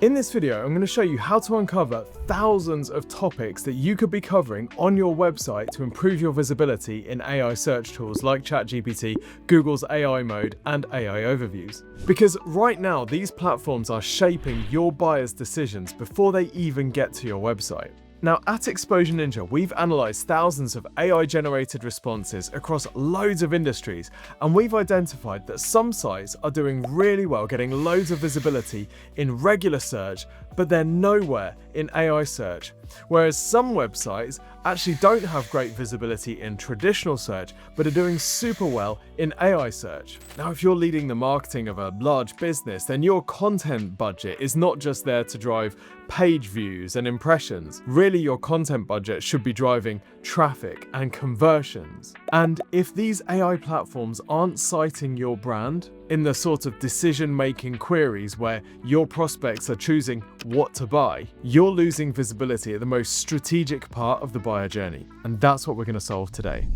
In this video, I'm going to show you how to uncover thousands of topics that you could be covering on your website to improve your visibility in AI search tools like ChatGPT, Google's AI Mode, and AI Overviews. Because right now, these platforms are shaping your buyers' decisions before they even get to your website. Now, at Exposure Ninja, we've analysed thousands of AI-generated responses across loads of industries, and we've identified that some sites are doing really well getting loads of visibility in regular search, but they're nowhere in AI search. Whereas some websites actually don't have great visibility in traditional search, but are doing super well in AI search. Now, if you're leading the marketing of a large business, then your content budget is not just there to drive page views and impressions. Really, your content budget should be driving traffic and conversions. And if these AI platforms aren't citing your brand in the sort of decision-making queries where your prospects are choosing what to buy, you're losing visibility at the most strategic part of the buyer journey. And that's what we're going to solve today.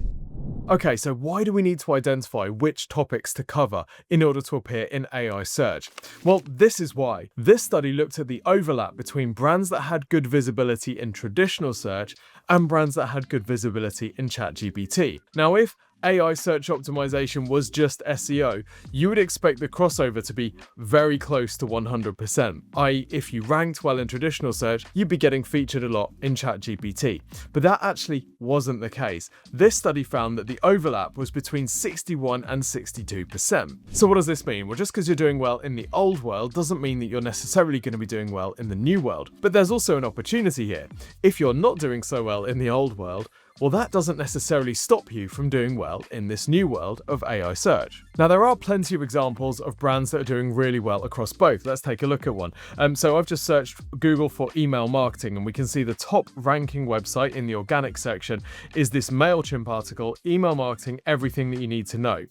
Okay, so why do we need to identify which topics to cover in order to appear in AI search? Well, this is why. This study looked at the overlap between brands that had good visibility in traditional search and brands that had good visibility in ChatGPT. Now, if AI search optimization was just SEO, you would expect the crossover to be very close to 100%, i.e. if you ranked well in traditional search, you'd be getting featured a lot in ChatGPT. But that actually wasn't the case. This study found that the overlap was between 61 and 62%. So what does this mean? Well, just because you're doing well in the old world doesn't mean that you're necessarily going to be doing well in the new world. But there's also an opportunity here. If you're not doing so well in the old world, well, that doesn't necessarily stop you from doing well in this new world of AI search. Now, there are plenty of examples of brands that are doing really well across both. Let's take a look at one. So I've just searched Google for email marketing, and we can see the top ranking website in the organic section is this MailChimp article, Email Marketing, Everything That You Need to Know.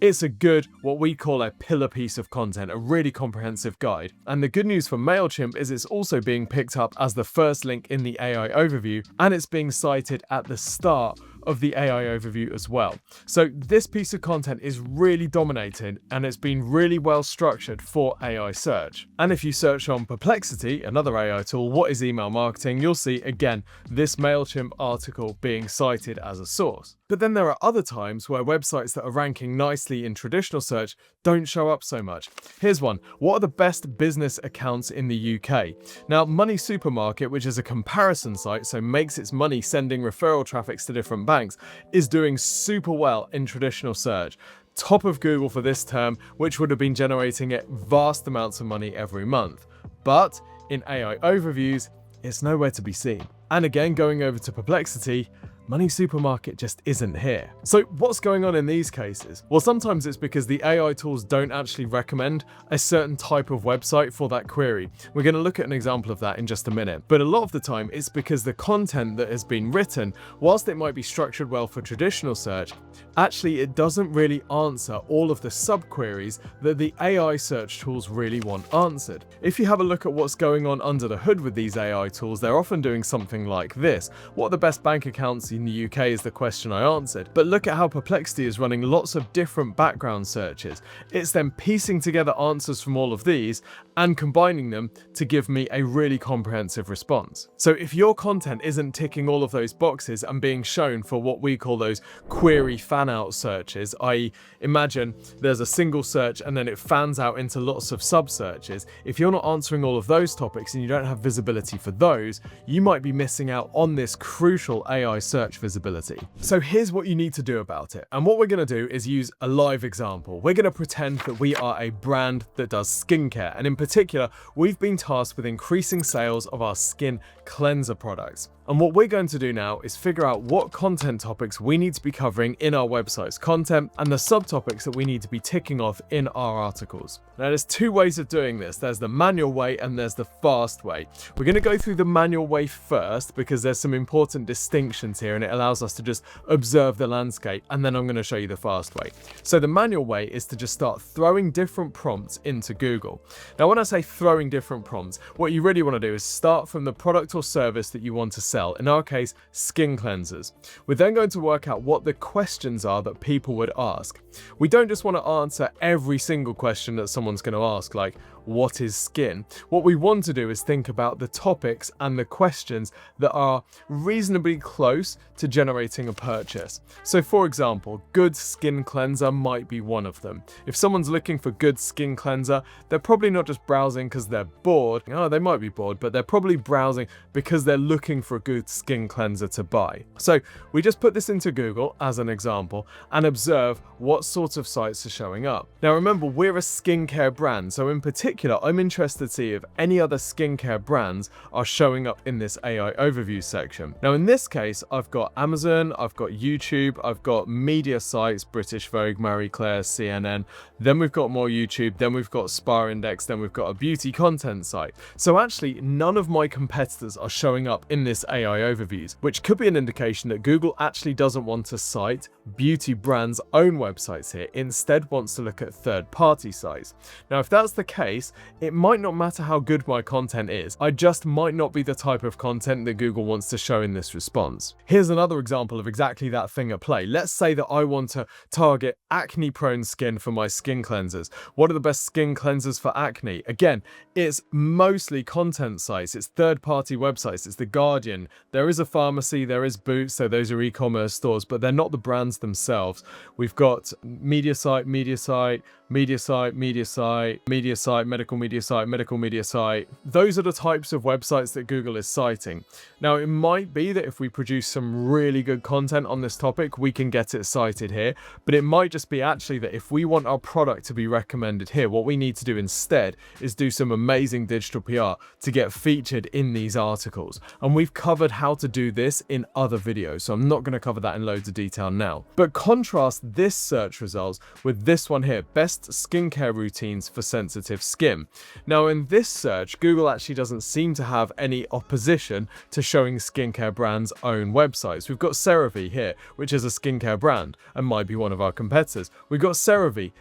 It's a good, what we call a pillar piece of content, a really comprehensive guide. And the good news for MailChimp is it's also being picked up as the first link in the AI overview, and it's being cited at the start of the AI overview as well. So this piece of content is really dominating, and it's been really well structured for AI search. And if you search on Perplexity, another AI tool, what is email marketing, you'll see again this MailChimp article being cited as a source. But then there are other times where websites that are ranking nicely in traditional search don't show up so much. Here's one. What are the best business accounts in the UK? Now, Money Supermarket, which is a comparison site, so makes its money sending referral traffics to different banks, is doing super well in traditional search. Top of Google for this term, which would have been generating it vast amounts of money every month. But in AI overviews, it's nowhere to be seen. And again, going over to Perplexity, Money Supermarket just isn't here. So what's going on in these cases? Well, sometimes it's because the AI tools don't actually recommend a certain type of website for that query. We're going to look at an example of that in just a minute. But a lot of the time, it's because the content that has been written, whilst it might be structured well for traditional search, actually it doesn't really answer all of the sub-queries that the AI search tools really want answered. If you have a look at what's going on under the hood with these AI tools, they're often doing something like this. What are the best bank accounts in the UK is the question I answered. But look at how Perplexity is running lots of different background searches. It's then piecing together answers from all of these and combining them to give me a really comprehensive response. So if your content isn't ticking all of those boxes and being shown for what we call those query fan-out searches, i.e. imagine there's a single search and then it fans out into lots of sub-searches, if you're not answering all of those topics and you don't have visibility for those, you might be missing out on this crucial AI search visibility. So here's what you need to do about it. And what we're going to do is use a live example. We're going to pretend that we are a brand that does skincare. And in particular, we've been tasked with increasing sales of our skin cleanser products. And what we're going to do now is figure out what content topics we need to be covering in our website's content and the subtopics that we need to be ticking off in our articles. Now, there's two ways of doing this. There's the manual way and there's the fast way. We're going to go through the manual way first because there's some important distinctions here and it allows us to just observe the landscape, and then I'm going to show you the fast way. So the manual way is to just start throwing different prompts into Google. Now, when I say throwing different prompts, what you really want to do is start from the product or service that you want to sell, in our case, skin cleansers. We're then going to work out what the questions are that people would ask. We don't just want to answer every single question that someone's going to ask, like, what is skin? What we want to do is think about the topics and the questions that are reasonably close to generating a purchase. So for example, good skin cleanser might be one of them. If someone's looking for good skin cleanser, they're probably not just browsing because they're bored. Oh, they might be bored, but they're probably browsing because they're looking for a good skin cleanser to buy. So we just put this into Google as an example and observe what sorts of sites are showing up. Now remember, we're a skincare brand, so in particular, I'm interested to see if any other skincare brands are showing up in this AI overview section. Now in this case, I've got Amazon, I've got YouTube, I've got media sites, British Vogue, Marie Claire, CNN, then we've got more YouTube, then we've got Spa Index, then we've got a beauty content site. So actually, none of my competitors are showing up in this AI overviews, which could be an indication that Google actually doesn't want to cite beauty brands' own websites here, instead wants to look at third-party sites. Now, if that's the case, it might not matter how good my content is, I just might not be the type of content that Google wants to show in this response. Here's another example of exactly that thing at play. Let's say that I want to target acne-prone skin for my skin cleansers. What are the best skin cleansers for acne? Again, it's mostly content sites, it's third-party websites, it's The Guardian. There is a pharmacy, there is Boots, so those are e-commerce stores, but they're not the brands themselves. We've got media site, media site, media site, media site, media site, medical media site, medical media site. Those are the types of websites that Google is citing. Now, it might be that if we produce some really good content on this topic, we can get it cited here, but it might just be actually that if we want our product to be recommended here, what we need to do instead is do some amazing digital PR to get featured in these articles. And we've covered how to do this in other videos, so I'm not going to cover that in loads of detail now. But contrast this search results with this one here, best skincare routines for sensitive skin. Now in this search, Google actually doesn't seem to have any opposition to showing skincare brands' own websites. We've got CeraVe here, which is a skincare brand and might be one of our competitors. We've got CeraVe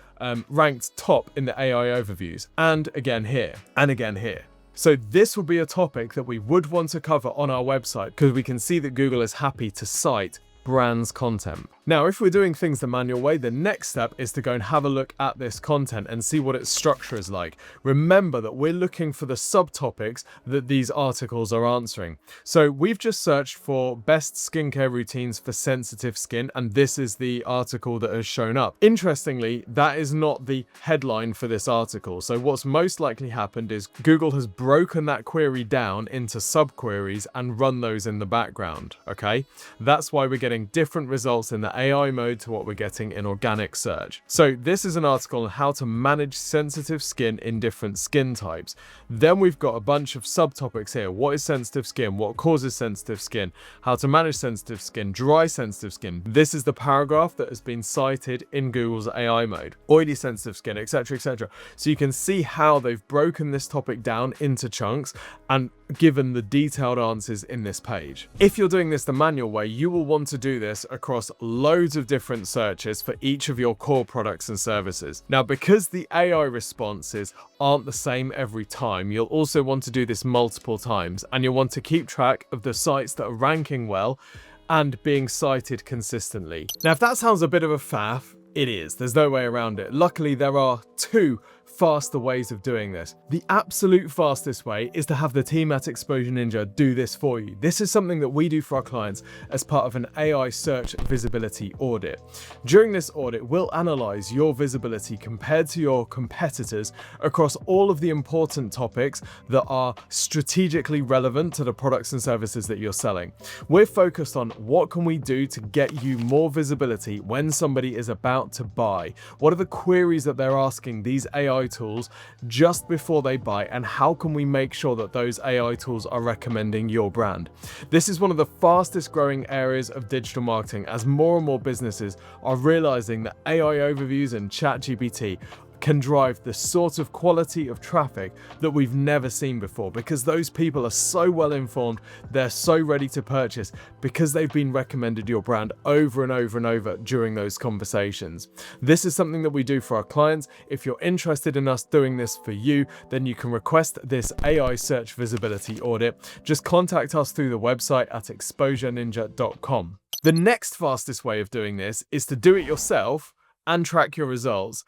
ranked top in the AI overviews, and again here, and again here. So this would be a topic that we would want to cover on our website because we can see that Google is happy to cite brands' content. Now, if we're doing things the manual way, the next step is to go and have a look at this content and see what its structure is like. Remember that we're looking for the subtopics that these articles are answering. So we've just searched for best skincare routines for sensitive skin, and this is the article that has shown up. Interestingly, that is not the headline for this article. So what's most likely happened is Google has broken that query down into subqueries and run those in the background, okay? That's why we're getting different results in the AI mode to what we're getting in organic search. So this is an article on how to manage sensitive skin in different skin types. Then we've got a bunch of subtopics here. What is sensitive skin? What causes sensitive skin? How to manage sensitive skin? Dry sensitive skin. This is the paragraph that has been cited in Google's AI mode. Oily sensitive skin, etc., etc. So you can see how they've broken this topic down into chunks and given the detailed answers in this page. If you're doing this the manual way, you will want to do this across loads of different searches for each of your core products and services. Now, because the AI responses aren't the same every time, you'll also want to do this multiple times, and you'll want to keep track of the sites that are ranking well and being cited consistently. Now, if that sounds a bit of a faff, it is. There's no way around it. Luckily, there are two faster ways of doing this. The absolute fastest way is to have the team at Exposure Ninja do this for you. This is something that we do for our clients as part of an AI search visibility audit. During this audit, we'll analyze your visibility compared to your competitors across all of the important topics that are strategically relevant to the products and services that you're selling. We're focused on what can we do to get you more visibility when somebody is about to buy. What are the queries that they're asking these AI tools just before they buy, and how can we make sure that those AI tools are recommending your brand? This is one of the fastest growing areas of digital marketing as more and more businesses are realizing that AI overviews and ChatGPT can drive the sort of quality of traffic that we've never seen before, because those people are so well informed, they're so ready to purchase because they've been recommended your brand over and over and over during those conversations. This is something that we do for our clients. If you're interested in us doing this for you, then you can request this AI search visibility audit. Just contact us through the website at exposureninja.com. The next fastest way of doing this is to do it yourself and track your results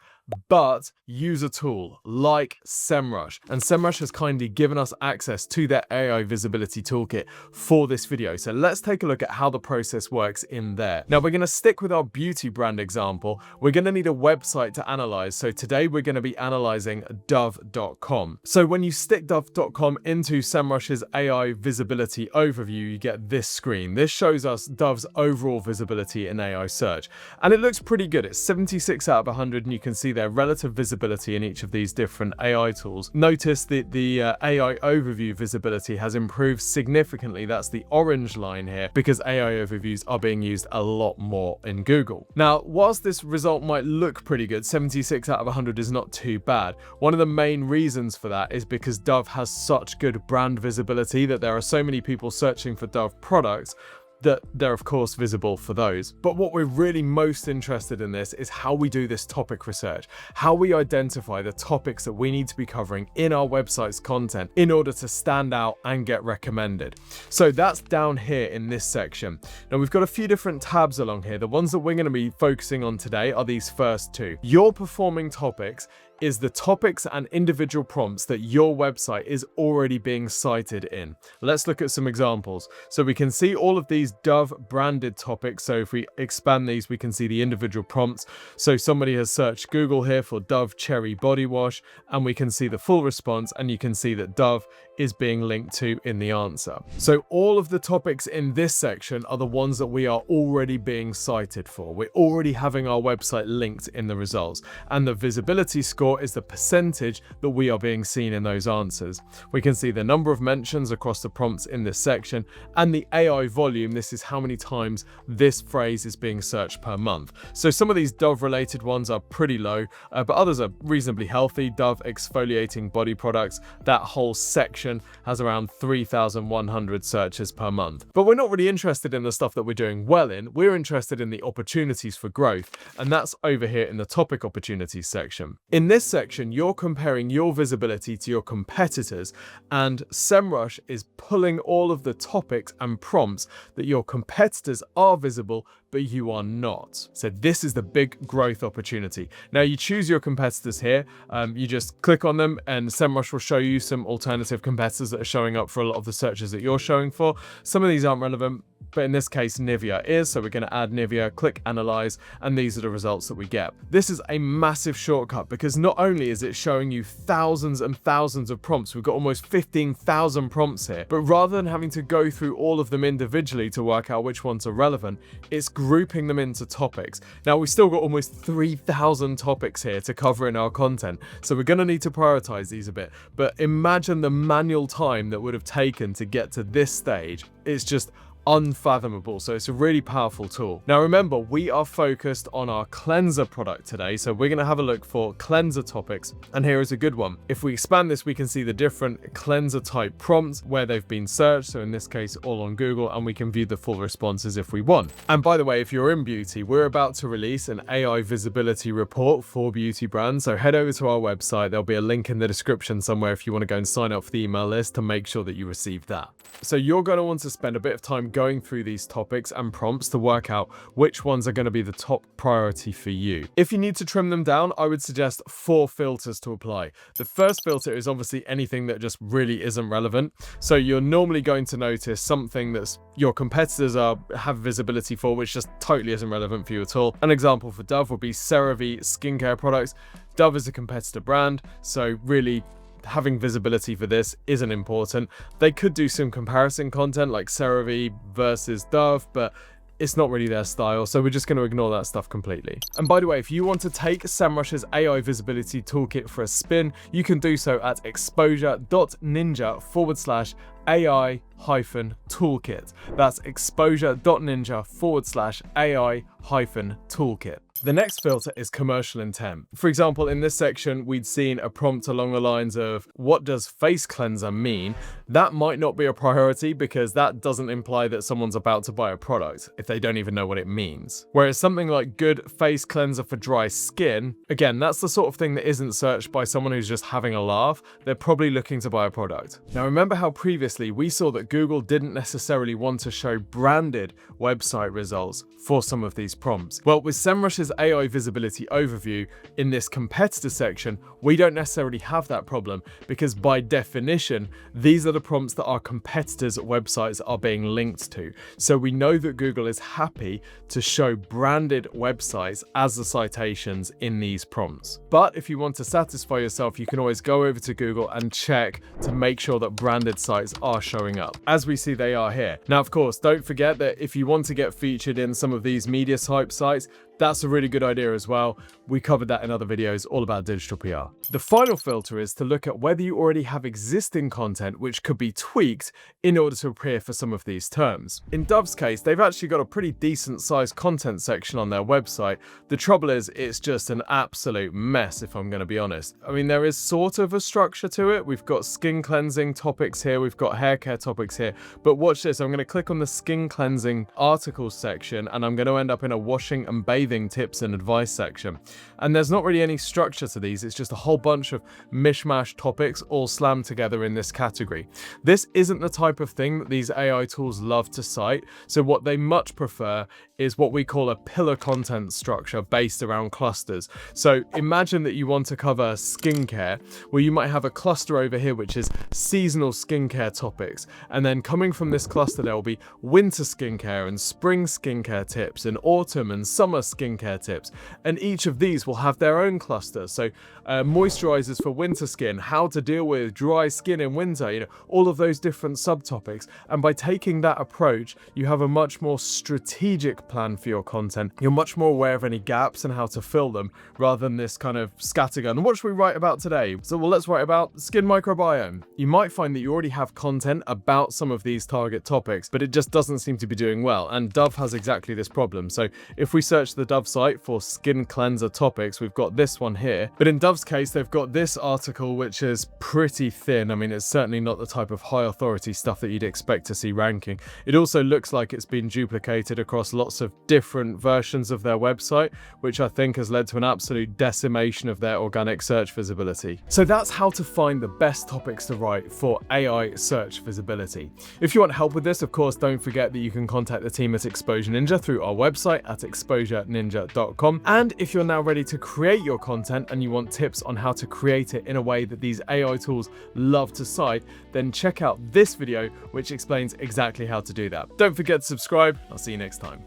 but use a tool like Semrush. And Semrush has kindly given us access to their AI visibility toolkit for this video. So let's take a look at how the process works in there. Now we're going to stick with our beauty brand example. We're going to need a website to analyze. So today we're going to be analyzing dove.com. So when you stick dove.com into Semrush's AI visibility overview, you get this screen. This shows us Dove's overall visibility in AI search. And it looks pretty good. It's 76 out of 100, and you can see their relative visibility in each of these different AI tools. Notice that the AI overview visibility has improved significantly. That's the orange line here, because AI overviews are being used a lot more in Google. Now, whilst this result might look pretty good, 76 out of 100 is not too bad. One of the main reasons for that is because Dove has such good brand visibility that there are so many people searching for Dove products that they're of course visible for those. But what we're really most interested in this is how we do this topic research, how we identify the topics that we need to be covering in our website's content in order to stand out and get recommended. So that's down here in this section. Now we've got a few different tabs along here. The ones that we're going to be focusing on today are these first two. Your performing topics is the topics and individual prompts that your website is already being cited in. Let's look at some examples. So we can see all of these Dove branded topics. So if we expand these, we can see the individual prompts. So somebody has searched Google here for Dove Cherry Body Wash, and we can see the full response, and you can see that Dove is being linked to in the answer. So all of the topics in this section are the ones that we are already being cited for. We're already having our website linked in the results, and the visibility score is the percentage that we are being seen in those answers. We can see the number of mentions across the prompts in this section, and the AI volume. This is how many times this phrase is being searched per month. So some of these Dove related ones are pretty low, but others are reasonably healthy. Dove exfoliating body products, that whole section has around 3,100 searches per month. But we're not really interested in the stuff that we're doing well in. We're interested in the opportunities for growth, and that's over here in the topic opportunities section. In this section, you're comparing your visibility to your competitors, and Semrush is pulling all of the topics and prompts that your competitors are visible but you are not. So this is the big growth opportunity. Now you choose your competitors here. You just click on them and Semrush will show you some alternative competitors that are showing up for a lot of the searches that you're showing for. Some of these aren't relevant, but in this case Nivea is, so we're going to add Nivea, click analyze, and these are the results that we get. This is a massive shortcut because not only is it showing you thousands and thousands of prompts, we've got almost 15,000 prompts here, but rather than having to go through all of them individually to work out which ones are relevant, it's grouping them into topics. Now we've still got almost 3,000 topics here to cover in our content, so we're going to need to prioritize these a bit, but imagine the manual time that would have taken to get to this stage. It's just unfathomable. So it's a really powerful tool. Now remember, we are focused on our cleanser product today, so we're going to have a look for cleanser topics, and here is a good one. If we expand this, we can see the different cleanser type prompts where they've been searched, so in this case all on Google, and we can view the full responses if we want. And by the way, if you're in beauty, we're about to release an AI visibility report for beauty brands, so head over to our website. There'll be a link in the description somewhere if you want to go and sign up for the email list to make sure that you receive that. So you're going to want to spend a bit of time going through these topics and prompts to work out which ones are going to be the top priority for you. If you need to trim them down, I would suggest 4 filters to apply. The first filter is obviously anything that just really isn't relevant. So you're normally going to notice something that's your competitors have visibility for, which just totally isn't relevant for you at all. An example for Dove would be CeraVe skincare products. Dove is a competitor brand, so really having visibility for this isn't important. They could do some comparison content like CeraVe versus Dove, but it's not really their style, so we're just going to ignore that stuff completely. And by the way, if you want to take Semrush's AI visibility toolkit for a spin, you can do so at exposure.ninja/AI-toolkit. That's exposure.ninja/AI-toolkit. The next filter is commercial intent. For example, in this section, we'd seen a prompt along the lines of, what does face cleanser mean? That might not be a priority because that doesn't imply that someone's about to buy a product if they don't even know what it means. Whereas something like good face cleanser for dry skin, again, that's the sort of thing that isn't searched by someone who's just having a laugh. They're probably looking to buy a product. Now remember how previously we saw that Google didn't necessarily want to show branded website results for some of these prompts. Well, with Semrush's says AI visibility overview in this competitor section, we don't necessarily have that problem because by definition, these are the prompts that our competitors' websites are being linked to. So we know that Google is happy to show branded websites as the citations in these prompts. But if you want to satisfy yourself, you can always go over to Google and check to make sure that branded sites are showing up. As we see, they are here. Now, of course, don't forget that if you want to get featured in some of these media type sites, that's a really good idea as well. We covered that in other videos all about digital PR. The final filter is to look at whether you already have existing content which could be tweaked in order to appear for some of these terms. In Dove's case, they've actually got a pretty decent sized content section on their website. The trouble is, it's just an absolute mess, if I'm going to be honest. I mean, there is sort of a structure to it. We've got skin cleansing topics here, we've got hair care topics here, but watch this. I'm going to click on the skin cleansing articles section and I'm going to end up in a washing and bathing tips and advice section. And there's not really any structure to these, it's just a whole bunch of mishmash topics all slammed together in this category. This isn't the type of thing that these AI tools love to cite, so what they much prefer is what we call a pillar content structure based around clusters. So imagine that you want to cover skincare, where you might have a cluster over here which is seasonal skincare topics, and then coming from this cluster there will be winter skincare and spring skincare tips and autumn and summer skincare tips, and each of these will have their own cluster. So moisturizers for winter skin, how to deal with dry skin in winter, all of those different subtopics. And by taking that approach, you have a much more strategic plan for your content. You're much more aware of any gaps and how to fill them, rather than this kind of scattergun. What should we write about today? So well, let's write about skin microbiome. You might find that you already have content about some of these target topics, but it just doesn't seem to be doing well. And Dove has exactly this problem. So if we search the Dove site for skin cleanser topics, we've got this one here. But in Dove's case, they've got this article, which is pretty thin. I mean, it's certainly not the type of high authority stuff that you'd expect to see ranking. It also looks like it's been duplicated across lots of different versions of their website, which I think has led to an absolute decimation of their organic search visibility. So that's how to find the best topics to write for AI search visibility. If you want help with this, of course, don't forget that you can contact the team at Exposure Ninja through our website at exposureninja.com. And if you're now ready to create your content and you want tips on how to create it in a way that these AI tools love to cite, then check out this video, which explains exactly how to do that. Don't forget to subscribe. I'll see you next time.